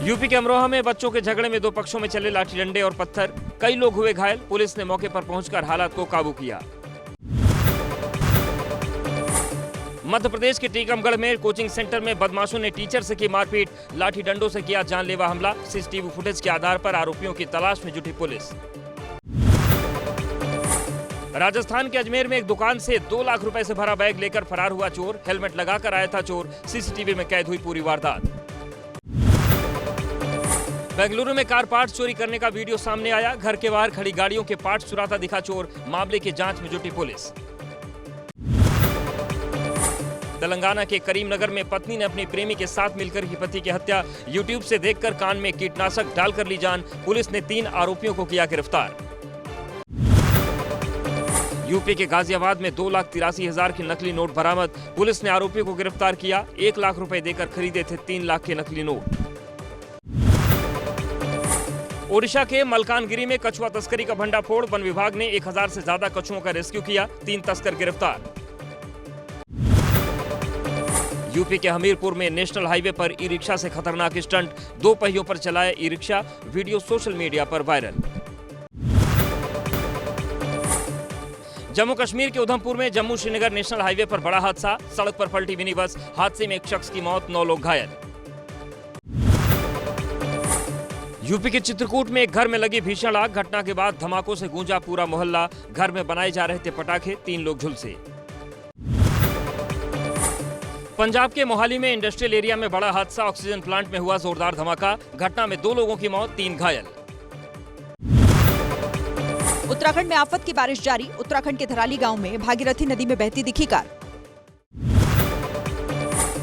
UP के अमरोहा में बच्चों के झगड़े में दो पक्षों में चले लाठी डंडे और पत्थर, कई लोग हुए घायल। पुलिस ने मौके पर पहुंचकर हालात को काबू किया। मध्य प्रदेश के टीकमगढ़ में कोचिंग सेंटर में बदमाशों ने टीचर से की मारपीट, लाठी डंडों से किया जानलेवा हमला। सीसीटीवी फुटेज के आधार पर आरोपियों की तलाश में जुटी पुलिस। राजस्थान के अजमेर में एक दुकान से 2 लाख रुपए से भरा बैग लेकर फरार हुआ चोर, हेलमेट लगाकर आया था चोर। सीसीटीवी में कैद हुई पूरी वारदात। बेंगलुरु में कार पार्ट्स चोरी करने का वीडियो सामने आया। घर के बाहर खड़ी गाड़ियों के पार्ट्स चुराता दिखा चोर, मामले की जांच में जुटी पुलिस। तेलंगाना के करीमनगर में पत्नी ने अपनी प्रेमी के साथ मिलकर की पति की हत्या, यूट्यूब से देखकर कान में कीटनाशक डालकर ली जान। पुलिस ने 3 आरोपियों को किया गिरफ्तार। यूपी के गाजियाबाद में 2,83,000 के नकली नोट बरामद, पुलिस ने आरोपियों को गिरफ्तार किया। 1 लाख रुपए देकर खरीदे थे 3 लाख के नकली नोट। ओडिशा के मलकानगिरी में कछुआ तस्करी का भंडाफोड़, वन विभाग ने 1000 से ज्यादा कछुओं का रेस्क्यू किया। 3 तस्कर गिरफ्तार। यूपी के हमीरपुर में नेशनल हाईवे पर ई रिक्शा से खतरनाक स्टंट, 2 पहियों पर चलाया e rickshaw, video social media पर वायरल। जम्मू कश्मीर के उधमपुर में जम्मू श्रीनगर नेशनल हाईवे पर बड़ा हादसा, सड़क पर पलटी मिनी बस, हादसे में एक शख्स की मौत, 9 लोग घायल। यूपी के चित्रकूट में एक घर में लगी भीषण आग, घटना के बाद धमाकों से गूंजा पूरा मोहल्ला। घर में बनाए जा रहे थे पटाखे, 3 लोग झुलसे। पंजाब के मोहाली में इंडस्ट्रियल एरिया में बड़ा हादसा, ऑक्सीजन प्लांट में हुआ जोरदार धमाका, घटना में 2 लोगों की मौत, 3 घायल। उत्तराखंड में आफत की बारिश जारी, उत्तराखंड के धराली गांव में भागीरथी नदी में बहती दिखी कार।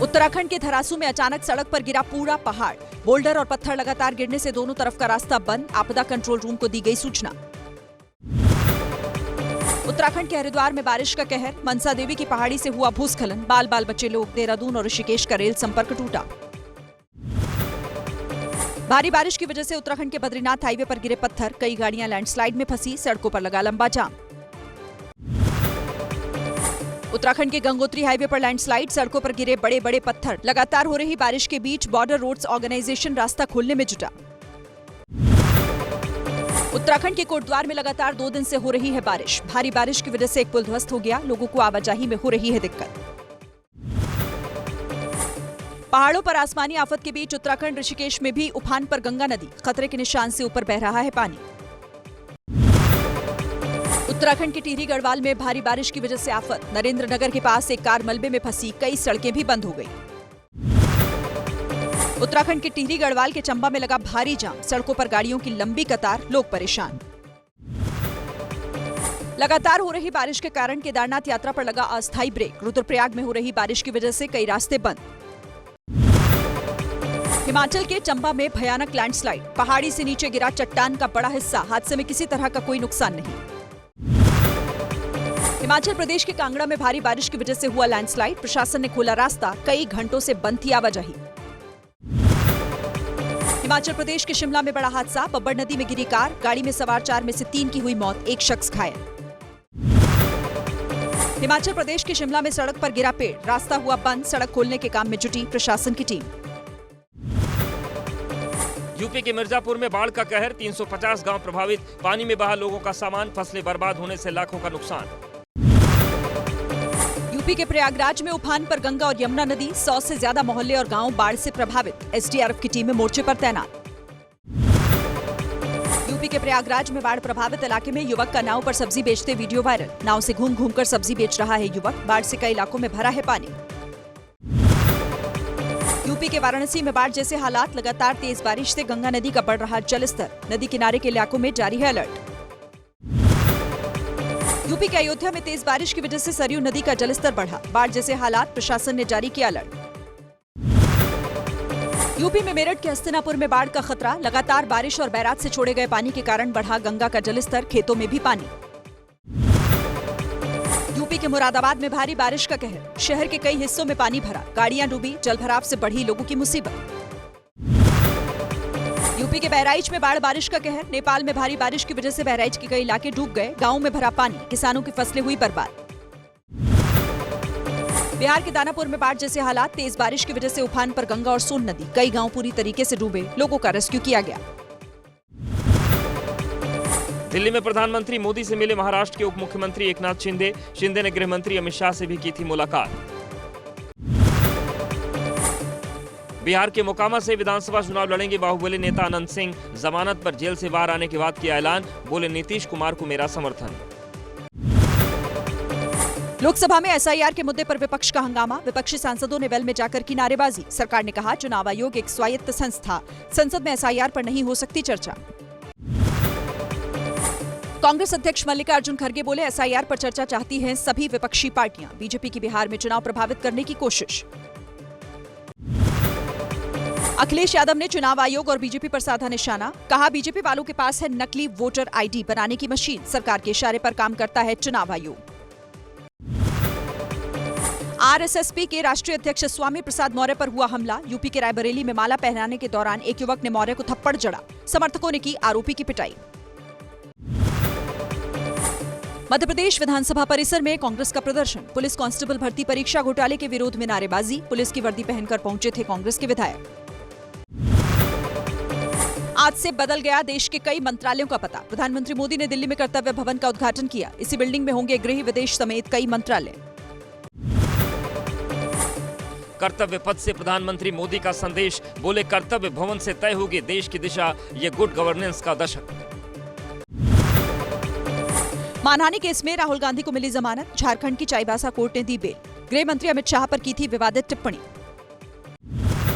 उत्तराखंड के धरासू में अचानक सड़क पर गिरा पूरा पहाड़, बोल्डर और पत्थर लगातार गिरने से दोनों तरफ का रास्ता बंद, आपदा कंट्रोल रूम को दी गई सूचना। उत्तराखंड के हरिद्वार में बारिश का कहर, मनसा देवी की पहाड़ी से हुआ भूस्खलन, बाल बाल बचे लोग, देहरादून और ऋषिकेश का रेल संपर्क टूटा। भारी बारिश की वजह से उत्तराखंड के बद्रीनाथ हाईवे पर गिरे पत्थर, कई गाड़ियां लैंडस्लाइड में फंसी, सड़कों पर लगा लंबा जाम। उत्तराखंड के गंगोत्री हाईवे पर लैंडस्लाइड, सड़कों पर गिरे बड़े बड़े पत्थर, लगातार हो रही बारिश के बीच बॉर्डर रोड्स ऑर्गेनाइजेशन रास्ता खोलने में जुटा। उत्तराखंड के कोटद्वार में लगातार 2 दिन से हो रही है बारिश, भारी बारिश की वजह से एक पुल ध्वस्त हो गया, लोगों को आवाजाही में हो रही है दिक्कत। पहाड़ों पर आसमानी आफत के बीच उत्तराखंड ऋषिकेश में भी उफान पर गंगा नदी, खतरे के निशान से ऊपर बह रहा है पानी। उत्तराखंड के टिहरी गढ़वाल में भारी बारिश की वजह से आफत, नरेंद्र नगर के पास एक कार मलबे में फंसी, कई सड़कें भी बंद हो गई। उत्तराखंड के टिहरी गढ़वाल के चंबा में लगा भारी जाम, सड़कों पर गाड़ियों की लंबी कतार, लोग परेशान। लगातार हो रही बारिश के कारण केदारनाथ यात्रा पर लगा अस्थायी ब्रेक, रुद्रप्रयाग में हो रही बारिश की वजह से कई रास्ते बंद। हिमाचल के चंबा में भयानक लैंडस्लाइड, पहाड़ी से नीचे गिरा चट्टान का बड़ा हिस्सा, हादसे में किसी तरह का कोई नुकसान नहीं। हिमाचल प्रदेश के कांगड़ा में भारी बारिश की वजह से हुआ लैंडस्लाइड, प्रशासन ने खोला रास्ता, कई घंटों से बंद थी आवाजाही। हिमाचल प्रदेश के शिमला में बड़ा हादसा, बब्बर नदी में गिरी कार, गाड़ी में सवार 4 में से 3 की हुई मौत, 1 शख्स घायल। हिमाचल प्रदेश के शिमला में सड़क पर गिरा पेड़, रास्ता हुआ बंद, सड़क खोलने के काम में जुटी प्रशासन की टीम। यूपी के मिर्जापुर में बाढ़ का कहर, 350 गांव प्रभावित, पानी में बहा लोगों का सामान, फसलें बर्बाद होने से लाखों का नुकसान। यूपी के प्रयागराज में उफान पर गंगा और यमुना नदी, 100 से ज्यादा मोहल्ले और गांव बाढ़ से प्रभावित, एसडीआरएफ की टीमें मोर्चे पर तैनात। यूपी के प्रयागराज में बाढ़ प्रभावित इलाके में युवक का नाव पर सब्जी बेचते वीडियो वायरल, नाव से घूम घूम कर सब्जी बेच रहा है युवक, बाढ़ से कई इलाकों में भरा है पानी। यूपी के वाराणसी में बाढ़ जैसे हालात, लगातार तेज बारिश से गंगा नदी का बढ़ रहा जलस्तर, नदी किनारे के इलाकों में जारी है अलर्ट। यूपी के अयोध्या में तेज बारिश की वजह से सरयू नदी का जलस्तर बढ़ा, बाढ़ जैसे हालात, प्रशासन ने जारी किया अलर्ट। यूपी में मेरठ के हस्तिनापुर में बाढ़ का खतरा, लगातार बारिश और बैराज से छोड़े गए पानी के कारण बढ़ा गंगा का जलस्तर, खेतों में भी पानी। यूपी के मुरादाबाद में भारी बारिश का कहर, शहर के कई हिस्सों में पानी भरा, गाड़ियां डूबी, जलभराव से बढ़ी लोगों की मुसीबत। यूपी के बहराइच में बाढ़ बारिश का कहर, नेपाल में भारी बारिश की वजह से बहराइच के कई इलाके डूब गए, गांवों में भरा पानी, किसानों की फसलें हुई बर्बाद। बिहार के दानापुर में बाढ़ जैसे हालात, तेज बारिश की वजह से उफान पर गंगा और सोन नदी, कई गांव पूरी तरीके से डूबे, लोगों का रेस्क्यू किया गया। दिल्ली में प्रधानमंत्री मोदी से मिले महाराष्ट्र के उप मुख्यमंत्री एकनाथ शिंदे। शिंदे ने गृह मंत्री अमित शाह से भी की थी मुलाकात। बिहार के मोकामा से विधानसभा चुनाव लड़ेंगे बाहुबली नेता अनंत सिंह। जमानत पर जेल से बाहर आने के बाद किया ऐलान, बोले नीतीश कुमार को मेरा समर्थन। लोकसभा में एसआईआर के मुद्दे पर विपक्ष का हंगामा, विपक्षी सांसदों ने वेल में जाकर की नारेबाजी। सरकार ने कहा चुनाव आयोग एक स्वायत्त संस्था, संसद में एसआईआर पर नहीं हो सकती चर्चा। कांग्रेस अध्यक्ष मल्लिकार्जुन खड़गे बोले एसआईआर पर चर्चा चाहती हैं सभी विपक्षी पार्टियां, बीजेपी की बिहार में चुनाव प्रभावित करने की कोशिश। अखिलेश यादव ने चुनाव आयोग और बीजेपी पर साधा निशाना, कहा बीजेपी वालों के पास है नकली वोटर आईडी बनाने की मशीन, सरकार के इशारे पर काम करता है चुनाव आयोग। आरएसएसपी के राष्ट्रीय अध्यक्ष स्वामी प्रसाद मौर्य पर हुआ हमला, यूपी के रायबरेली में माला पहनाने के दौरान एक युवक ने मौर्य को थप्पड़ जड़ा, समर्थकों ने की आरोपी की पिटाई। मध्य प्रदेश विधानसभा परिसर में कांग्रेस का प्रदर्शन, पुलिस कांस्टेबल भर्ती परीक्षा घोटाले के विरोध में नारेबाजी, पुलिस की वर्दी पहनकर पहुंचे थे कांग्रेस के विधायक। आज से बदल गया देश के कई मंत्रालयों का पता, प्रधानमंत्री मोदी ने दिल्ली में कर्तव्य भवन का उद्घाटन किया। इसी बिल्डिंग में होंगे गृह, विदेश समेत कई मंत्रालय। कर्तव्य पथ से प्रधानमंत्री मोदी का संदेश, बोले कर्तव्य भवन से तय होगी देश की दिशा, ये गुड गवर्नेंस का दशक। मानहानि केस में राहुल गांधी को मिली जमानत, झारखंड की चाईबासा कोर्ट ने दी बेल, गृह मंत्री अमित शाह पर की थी विवादित टिप्पणी।